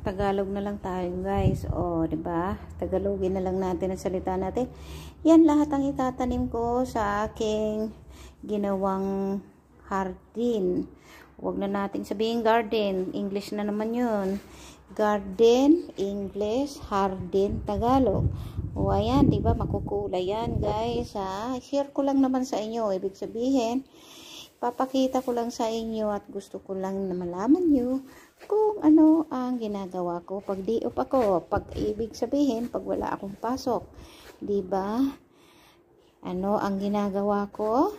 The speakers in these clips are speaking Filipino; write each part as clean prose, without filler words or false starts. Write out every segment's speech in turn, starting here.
Tagalog na lang tayo, guys. O, 'di ba? Tagalogin na lang natin ang salita natin. Yan lahat ang itatanim ko sa aking ginawang hardin. Huwag na nating sabihin garden. English na naman 'yun. Garden, English, hardin, Tagalog. O, ayan, 'di ba? Makukulay yan, guys, ha? Share ko lang naman sa inyo. Ibig sabihin, papakita ko lang sa inyo at gusto ko lang na malaman nyo kung ano ang ginagawa ko pag di up ako. Pag ibig sabihin, pag wala akong pasok. Diba? Ano ang ginagawa ko?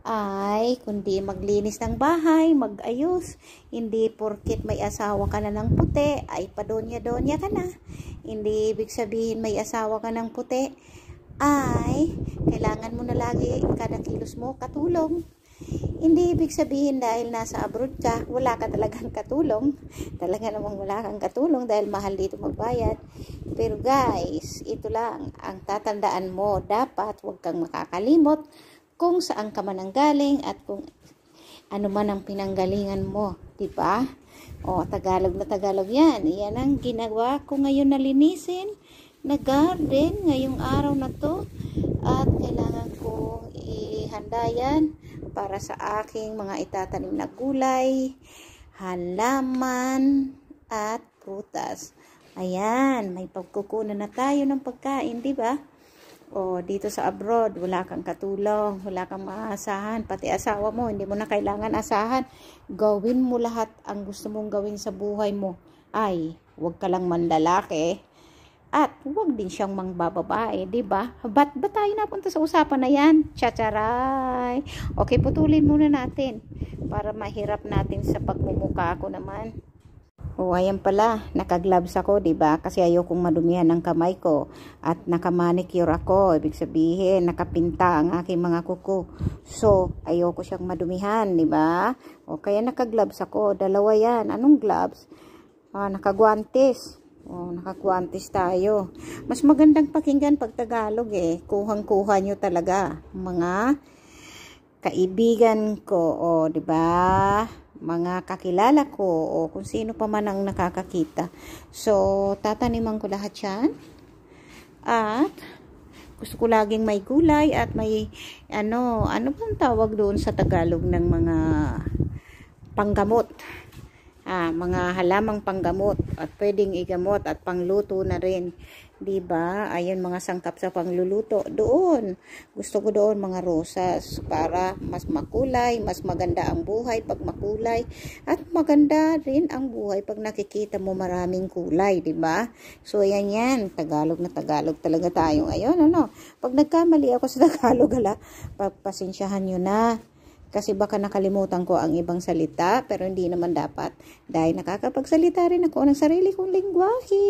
Ay, kundi maglinis ng bahay, mag-ayos. Hindi porket may asawa ka na ng puti, ay padonya-donya ka na. Hindi ibig sabihin may asawa ka ng puti, ay kailangan mo na lagi kada kilos mo katulong. Hindi ibig sabihin dahil nasa abroad ka, wala ka talagang katulong. Talaga namang wala kang katulong dahil mahal dito magbayad. Pero guys, ito lang ang tatandaan mo. Dapat huwag kang makakalimot kung saan ka man ang galing at kung ano man ang pinanggalingan mo. Diba? O, Tagalog na Tagalog yan. Yan ang ginawa ko ngayon na linisin na garden ngayong araw na to. At kailangan ko ihanda yan para sa aking mga itatanim na gulay, halaman, at prutas. Ayan, may pagkukunan na tayo ng pagkain, di ba? O, dito sa abroad, wala kang katulong, wala kang maasahan, pati asawa mo, hindi mo na kailangan asahan. Gawin mo lahat ang gusto mong gawin sa buhay mo. Ay, huwag ka lang manlalaki. At huwag din siyang mangbababae, di ba? Ba't ba tayo napunta sa usapan na yan? Chacharay! Okay, putulin muna natin para mahirap natin sa pagmumuka ko naman. O, ayan pala, naka-gloves ako, di ba? Kasi ayokong madumihan ng kamay ko. At naka-manicure ako, ibig sabihin, nakapinta ang aking mga kuko. So, ayoko siyang madumihan, di ba? O, kaya naka-gloves ako. Dalawa yan. Anong gloves? Naka-guantes. Oh, nakakuantis tayo. Mas magandang pakinggan pag Tagalog eh. Kuhang-kuha nyo talaga, mga kaibigan ko, o, di ba? Mga kakilala ko, o kung sino pa man ang nakakakita. So, tataniman ko lahat yan. At gusto ko laging may gulay at may ano bang tawag doon sa Tagalog ng mga panggamot. Mga halamang panggamot at pwedeng igamot at pangluto na rin. Diba? Ayun, mga sangkap sa pangluluto. Doon. Gusto ko doon mga rosas para mas makulay, mas maganda ang buhay pag makulay. At maganda rin ang buhay pag nakikita mo maraming kulay. Diba? So, ayan yan. Tagalog na Tagalog talaga tayo. Ayun, ano. Pag nagkamali ako sa Tagalog, pagpasensyahan nyo na. Kasi baka nakalimutan ko ang ibang salita, pero hindi naman dapat. Dahil nakakapagsalita rin ako ng sarili kong lingwahe.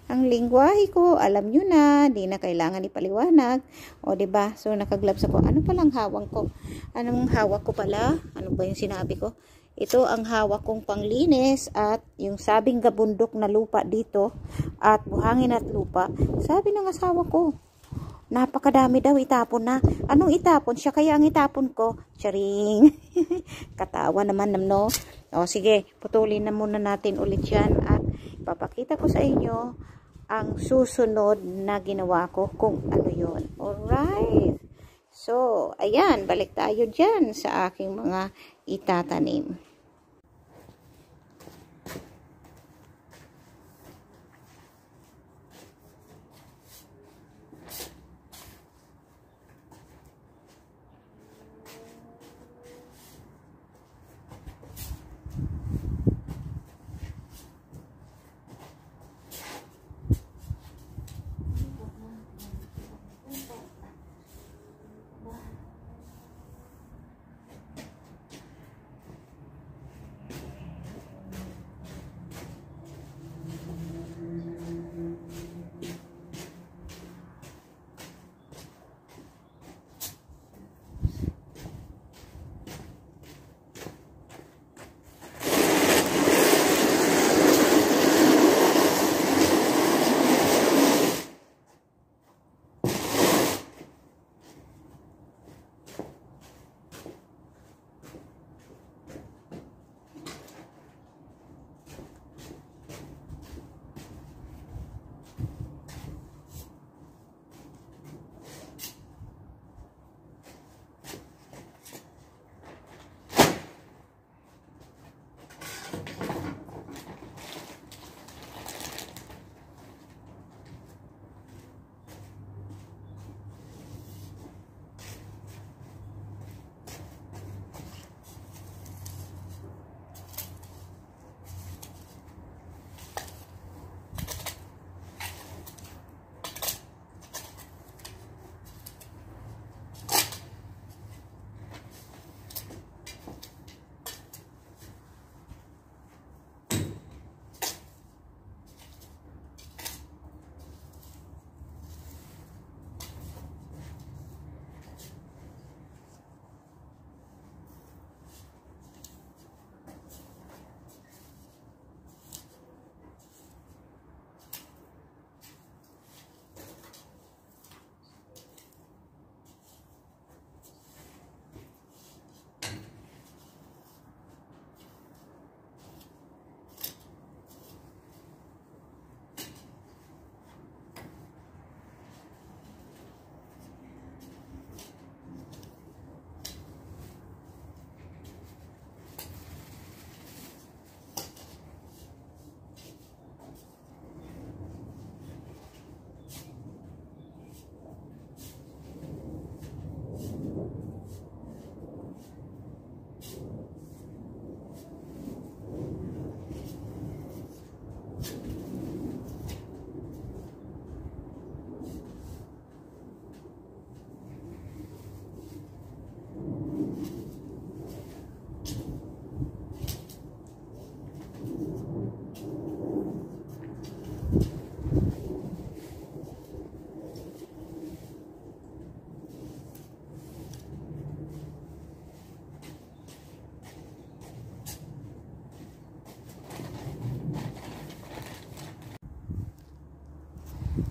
Ang lingwahe ko, alam nyo na, di na kailangan ipaliwanag. O, diba? So, nakagloves ako. Ano palang hawak ko? Anong hawak ko pala? Ano ba yung sinabi ko? Ito ang hawak kong panglinis at yung sabing gabundok na lupa dito at buhangin at lupa. Sabi ng asawa ko, napakadami daw, itapon na. Anong itapon? Siya kaya ang itapon ko. Charing. Katawa naman, no? O, sige, putulin na muna natin ulit yan at papakita ko sa inyo ang susunod na ginawa ko kung ano yun. Alright. So, ayan, balik tayo dyan sa aking mga itatanim.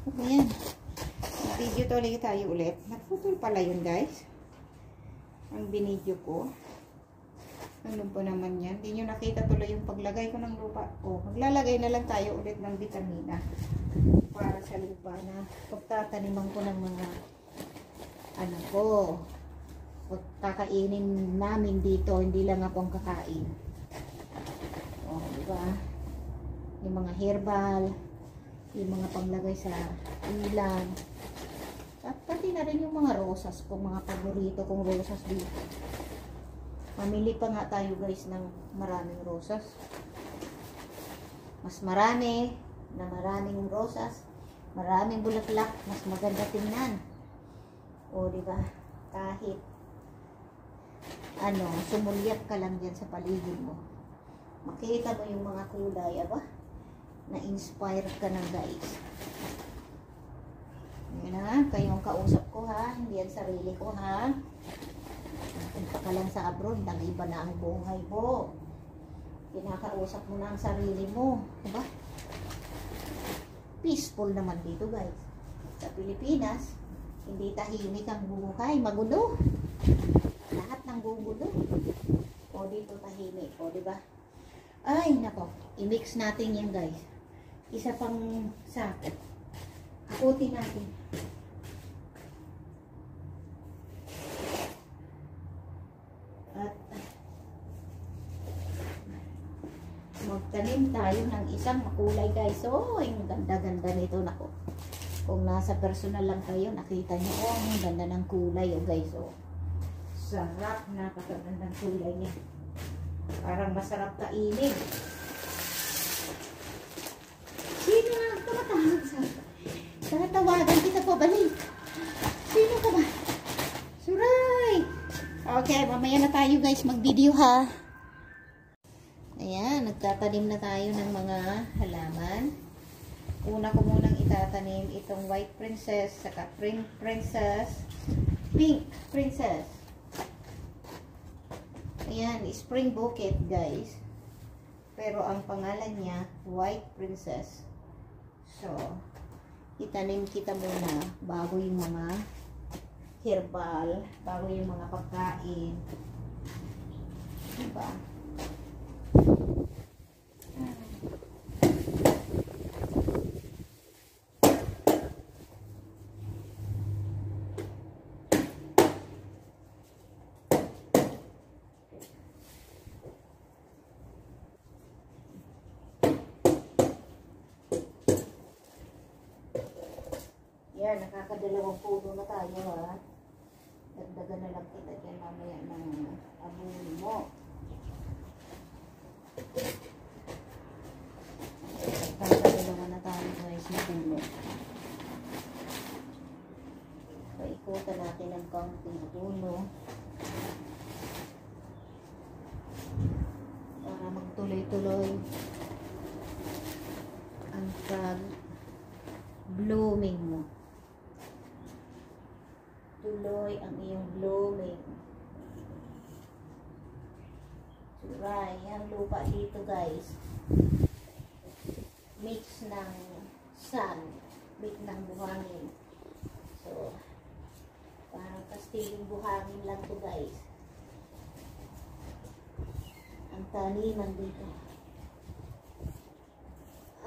Ayan. Video to ulit tayo ulit. Nagputol pala yun, guys. Ang binidyo ko. Ano po naman yan? Hindi nyo nakita tuloy yung paglagay ko ng lupa. O, maglalagay na lang tayo ulit ng vitamina. Para sa lupa na pagtataniman ko ng mga ano ko. Pagkakainin namin dito, hindi lang ako ang kakain. O, diba? Yung mga herbal, yung mga panglagay sa ulan. At pati na rin yung mga rosas kung mga paborito kong rosas dito. Mamili pa nga tayo guys ng maraming rosas. Mas marami na maraming rosas, maraming bulaklak, mas maganda tingnan. O diba? Kahit ano, sumulyap ka lang dyan sa paligid mo. Makita mo yung mga kulay, aba? Na-inspire ka na guys. Yan ha, kayong kausap ko ha, hindi yan sarili ko ha. Punta ka lang sa abroad, nag-iba na ang buhay mo. Kinakausap mo na ang sarili mo. Diba? Peaceful naman dito guys. Sa Pilipinas, hindi tahimik ang buhay. Magulo. Lahat ng gugulo. O dito tahimik. O diba? Ay, nako. I-mix natin yan guys. Isa pang sakit. Hakutin natin. At magtanim tayo ng isang makulay guys. Oh, ang ganda-ganda nito nako. Kung nasa personal lang kayo, nakita niyo oh, ang ganda ng kulay oh guys. Oh. Sarap, napakagandang kulay niya. Parang masarap kainin. Sino nga tumatawag sa? Tatawagan kita pa balik. Sino ka ba? Suray! Okay, mamaya na tayo guys mag-video ha. Ayan, nagtatanim na tayo ng mga halaman. Una ko munang itatanim itong white princess, saka pink princess. Ayan, spring bouquet guys. Pero ang pangalan niya, white princess. So, itanim kita muna bago yung mga herbal, bago yung mga pagkain. Diba? Yan, nakakadalawang puno na tayo ha. Dagdagan na lang kita dyan mamaya ng abuli mo. Nakakadalawa na tayo guys na puno. Paikutan natin ng kaunting puno. Para magtuloy-tuloy ang pag-blooming mo. Tuloy ang iyong blooming. Suray, ang lupa dito guys. Mix ng sun, mix ng buhangin. So, parang kastiling buhangin lang to guys. Ang taniman dito.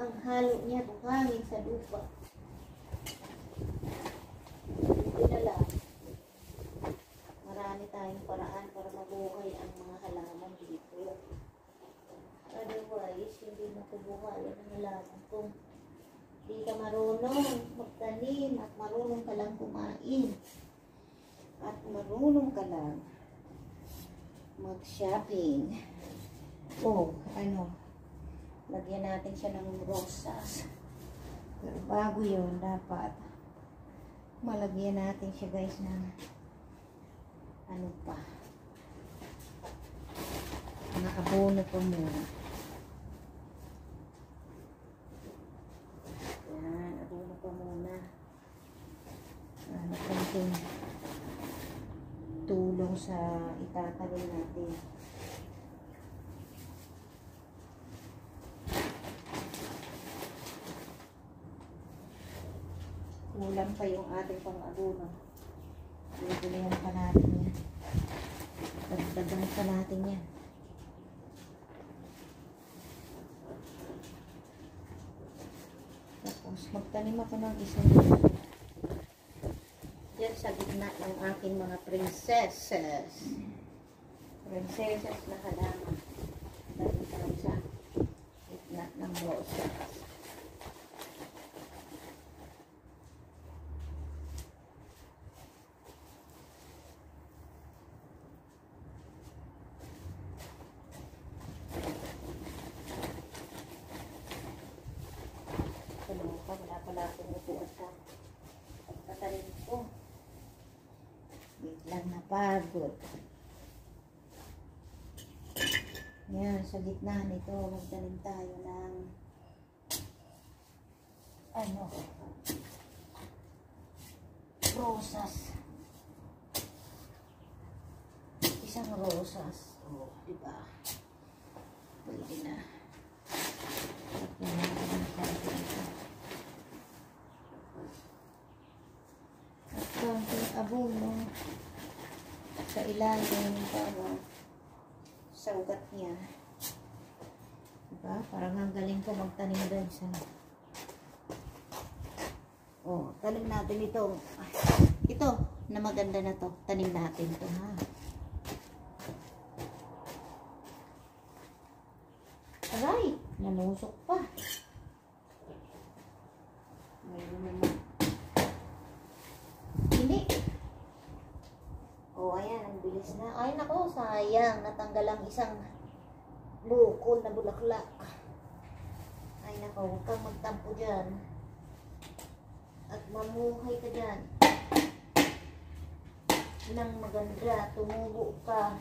Ang halo niya buhangin sa lupa. Hindi na lang. Marami tayong paraan para mabuhay ang mga halaman dito. Otherwise, hindi makubuhay ang halaman kung di ka marunong magtanim at marunong ka lang kumain. At marunong ka lang mag-shopping. O, lagyan natin siya ng rosas. Pero bago yun, dapat malagyan natin siya guys ng ano pa, mga abono pa muna. Yan, abono pa muna. Ano konting tulong sa itatanim natin. kulang pa yung ating pang-abono. Bibilihan pa natin yan. Dagdagan pa natin yan. Tapos magtanim ako ng isang yan sa gitna ng aking mga princesses. Princesses na halaman. Dahil tayo sa gitna ng roses. Wala pala akong upuan sa pagtatalim ko. Biglang napagod. Yan, sa gitna nito, magtanim tayo ng rosas. Isang rosas. Oh, diba? Pwede na. Abono sa ilalim para sa ugat niya. Diba? Parang ang galing ko magtanim doon sa tanim natin ito na maganda na to. Tanim natin to, ha. Aray, nanusok pa. Mayroon naman. Hindi. Ayan, ang bilis na. Ay, nako, sayang. Natanggal ang isang bukol na bulaklak. Ay, nako, huwag kang magtampo dyan. At mamuhay ka dyan. Nang maganda, tumubo ka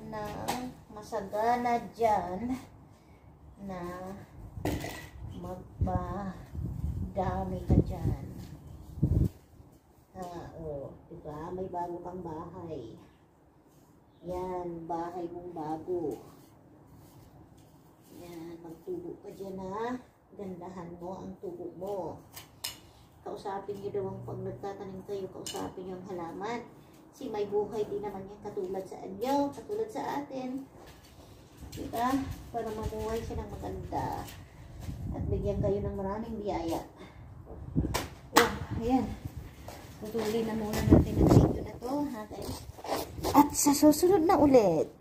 na masagana dyan na magpa-dami ka dyan. Diba? May bago kang bahay. Yan, bahay mong bago. Yan, magtubo ka dyan, ha. Gandahan mo ang tubo mo. Kausapin nyo daw pag nagtatanim kayo, kausapin nyo ang halaman. Kasi may buhay din naman yan katulad sa inyo, katulad sa atin. Diba? Para mamuhay siya ng maganda. At bigyan kayo ng maraming biyaya. Ayan. Tutuloy na muna natin ang video na to, ha guys. At sa susunod na ulit.